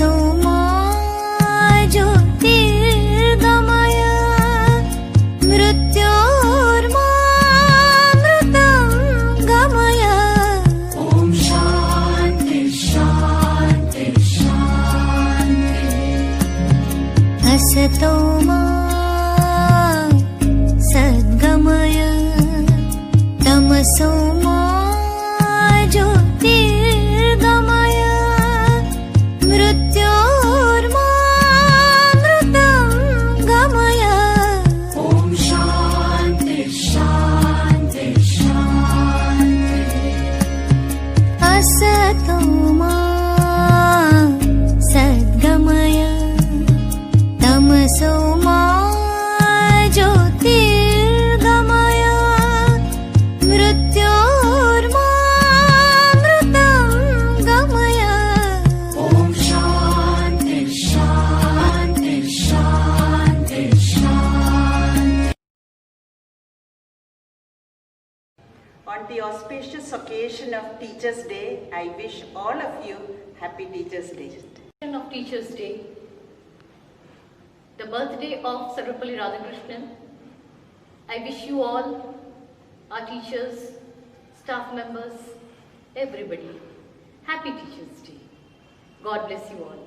तमसो मा ज्योतिर्गमय मृत्योर्मामृतं गमय। ॐ शान्ति शान्ति शान्ति। असतो मा सद्गमय तमसो मा ज्योतिर्गमय मृत्योर्मामृतं गमय। ॐ शान्ति शान्ति शान्ति। असतो मा सद्गमय तमसो मा ज्योतिर्गमय मृत्योर्मामृतं गमय। ॐ शान्ति शान्ति शान्ति शान्ति। On the auspicious occasion of Teachers' Day, I wish all of you Happy Teachers' Day. Of Teachers' Day, the birthday of Sarvepalli Radhakrishnan. I wish you all, our teachers, staff members, everybody, Happy Teachers' Day. God bless you all.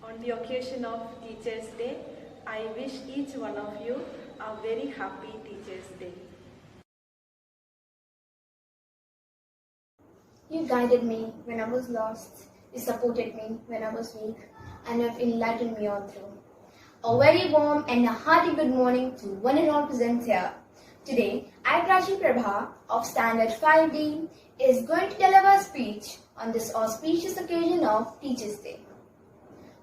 On the occasion of Teachers' Day, I wish each one of you a very happy Teachers' Day. You guided me when I was lost, you supported me when I was weak, and you have enlightened me all through. A very warm and a hearty good morning to one and all present here. Today, I, Prachi Prabha of Standard 5D, is going to deliver a speech on this auspicious occasion of Teachers' Day.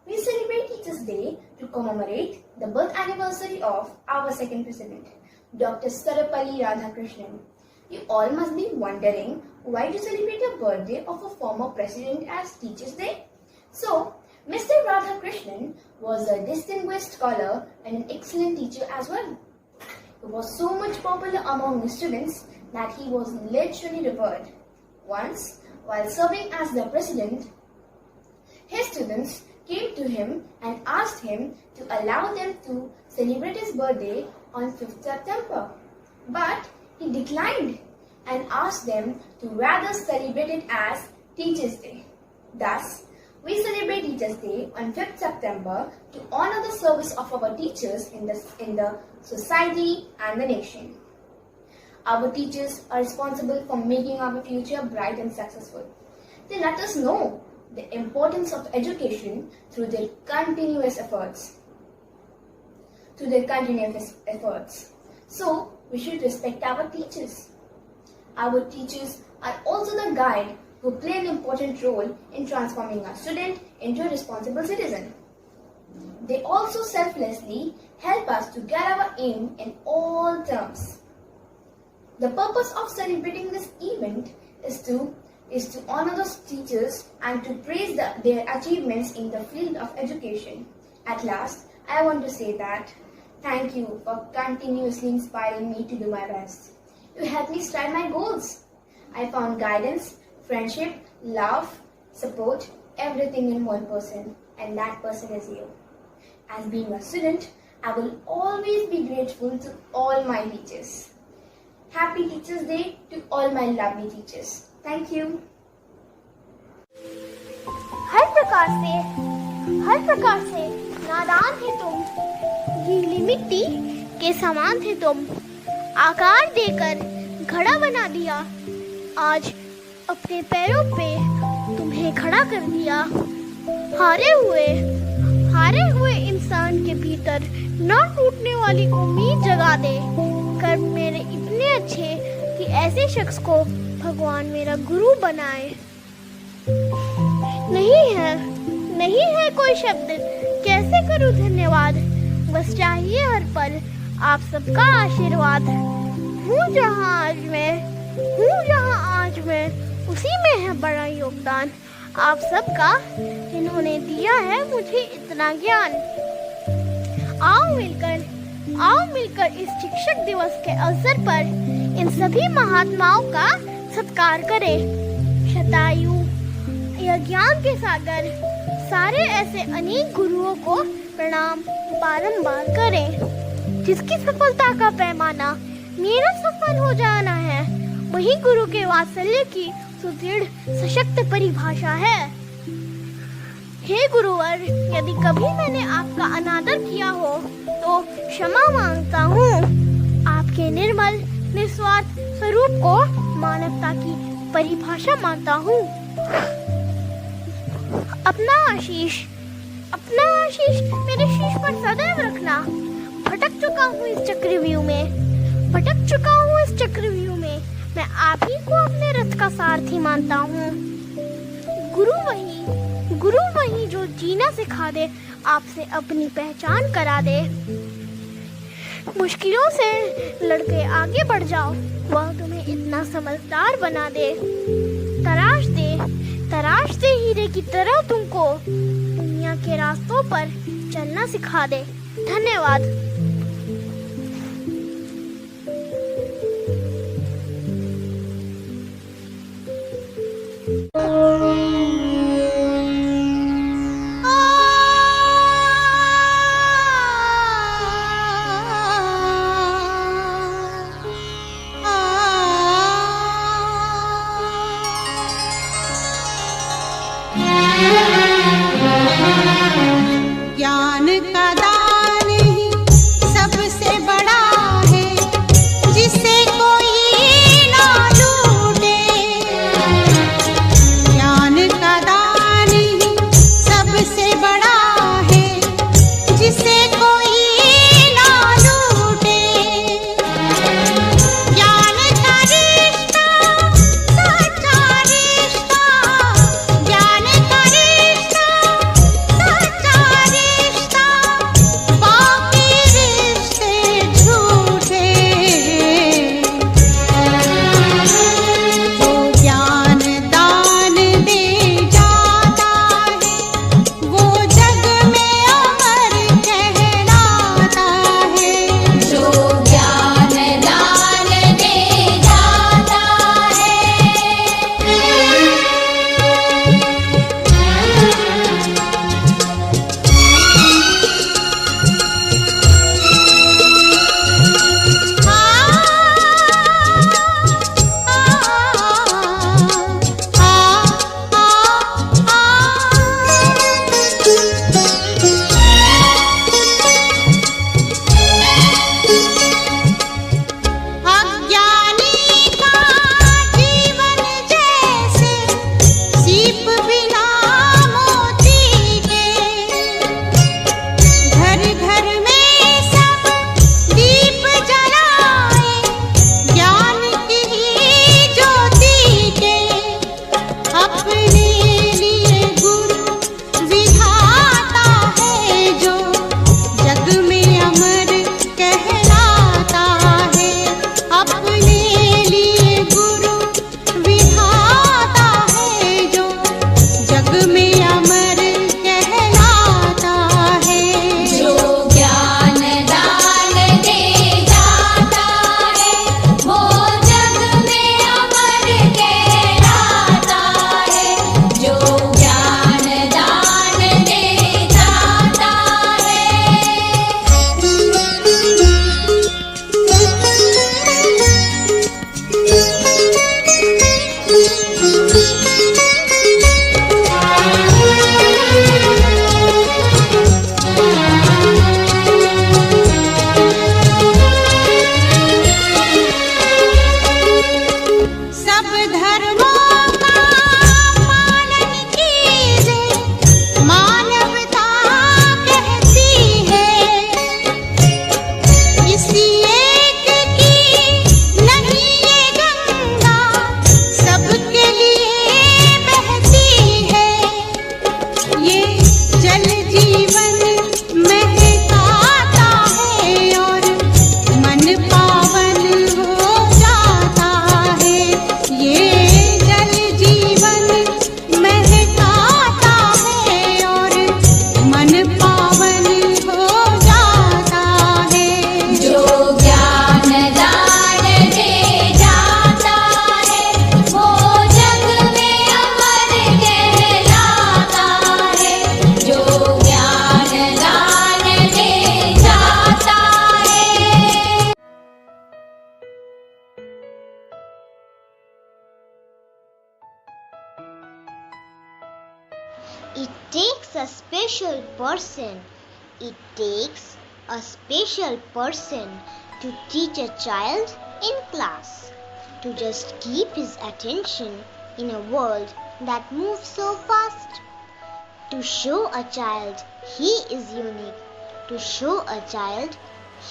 We celebrate Teachers' Day to commemorate the birth anniversary of our second president, Dr. Sarvepalli Radhakrishnan. You all must be wondering why to celebrate the birthday of a former president as Teachers' Day. So, Mr. Radhakrishnan was a distinguished scholar and an excellent teacher as well. He was so much popular among the students that he was literally revered. Once, while serving as the president, his students came to him and asked him to allow them to celebrate his birthday on 5th September. But he declined and asked them to rather celebrate it as Teachers' Day. Thus, we celebrate Teachers' Day on 5th September to honor the service of our teachers in the society and the nation. Our teachers are responsible for making our future bright and successful. They let us know the importance of education through their continuous efforts. So, we should respect our teachers. Our teachers are also the guide who play an important role in transforming a student into a responsible citizen. They also selflessly help us to get our aim in all terms. The purpose of celebrating this event is to honor those teachers and to praise their achievements in the field of education. At last, I want to say that thank you for continuously inspiring me to do my best. You helped me strive my goals. I found guidance, friendship, love, support, everything in one person, and that person is you. As being a student, I will always be grateful to all my teachers. Happy Teachers' Day to all my lovely teachers. Thank you. हर प्रकार से नादान थे तुम, गीली मिट्टी के समान थे तुम। आकार देकर घड़ा बना दिया, आज अपने पैरों पे तुम्हें खड़ा कर दिया। हारे हुए इंसान के भीतर न टूटने वाली उम्मीद जगा दे। कर्म मेरे इतने अच्छे कि ऐसे शख्स को भगवान मेरा गुरु बनाए। नहीं है कोई शब्द, कैसे करूं धन्यवाद। बस चाहिए हर पल आप सबका आशीर्वाद। हूँ जहाँ आज मैं उसी में है बड़ा योगदान आप सबका, जिन्होंने दिया है मुझे इतना ज्ञान। आओ मिलकर इस शिक्षक दिवस के अवसर पर इन सभी महात्माओं का सत्कार करें। शतायु यह ज्ञान के सागर सारे ऐसे अनेक गुरुओं को प्रणाम बारंबार करें। जिसकी सफलता का पैमाना मेरा सफल हो जाना है, वही गुरु के वात्सल्य की सुदृढ़ सशक्त परिभाषा है। हे गुरुवर, यदि कभी मैंने आपका अनादर किया हो तो क्षमा मांगता हूँ। आपके निर्मल निस्वार्थ स्वरूप को मानवता की परिभाषा मानता हूँ। अपना आशीष मेरे शीश पर सदैव रखना। भटक चुका हूँ इस चक्रव्यूह में, मैं आप ही को अपने रथ का सारथी मानता हूँ। गुरु वही जो जीना सिखा दे, आपसे अपनी पहचान करा दे। मुश्किलों से लड़के आगे बढ़ जाओ, वह तुम्हें इतना समझदार बना दे। तराश दे हीरे की तरह तुमको, दुनिया के रास्तों पर चलना सिखा दे। धन्यवाद। ज्ञान का दान ही a special person. It takes a special person to teach a child in class, to just keep his attention in a world that moves so fast, to show a child he is unique, to show a child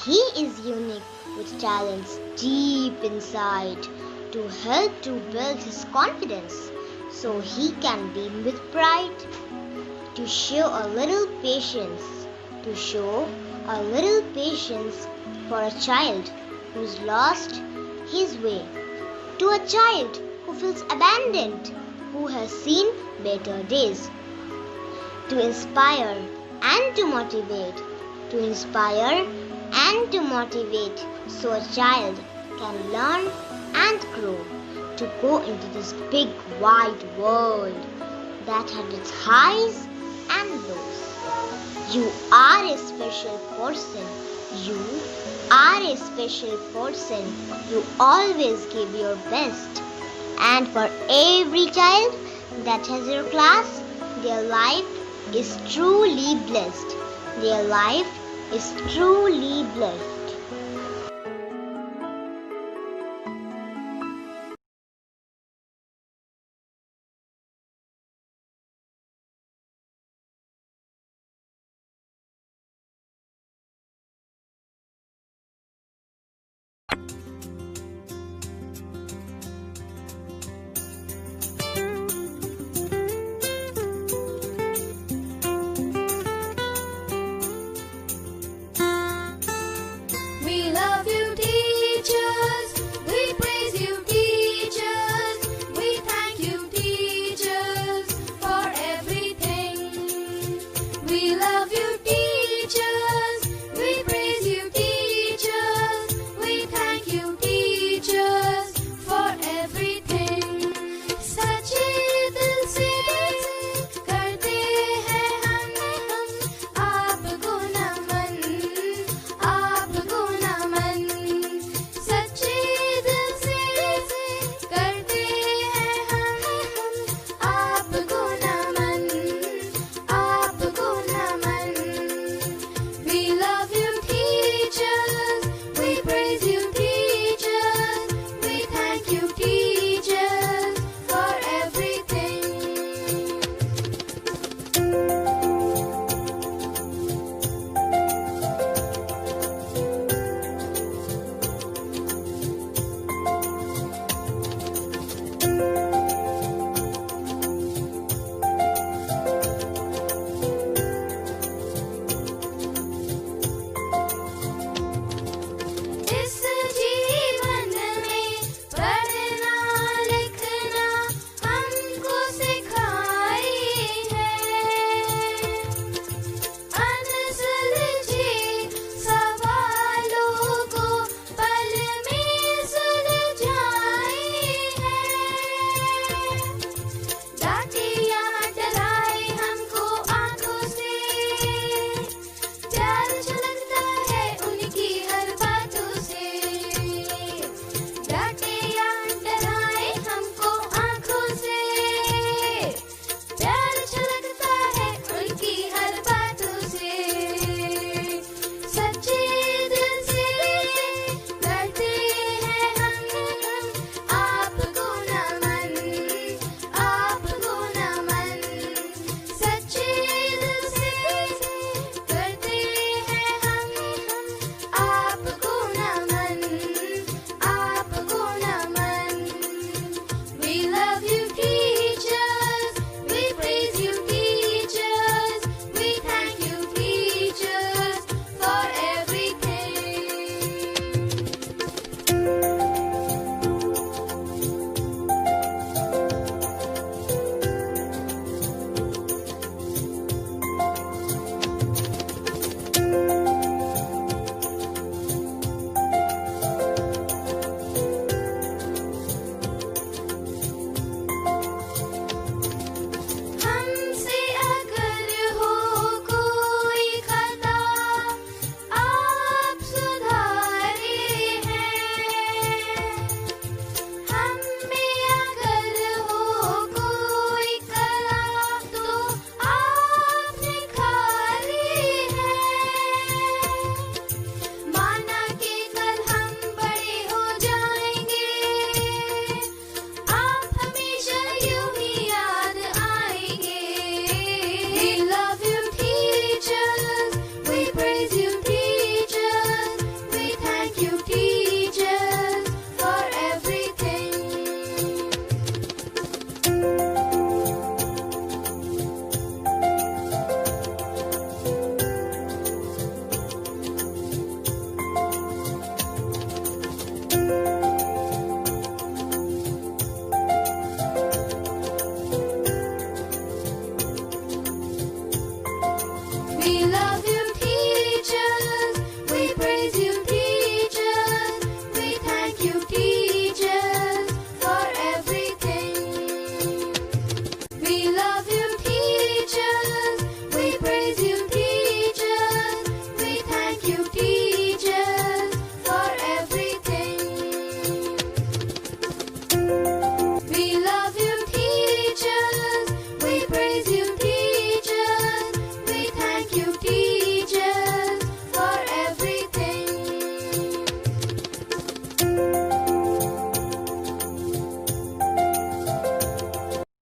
he is unique with talents deep inside, to help to build his confidence so he can beam with pride, to show a little patience, to show a little patience for a child who's lost his way, to a child who feels abandoned, who has seen better days, to inspire and to motivate, to inspire and to motivate so a child can learn and grow, to go into this big wide world that had its highs and lows. You are a special person. You are a special person. You always give your best. And for every child that has your class, their life is truly blessed. Their life is truly blessed.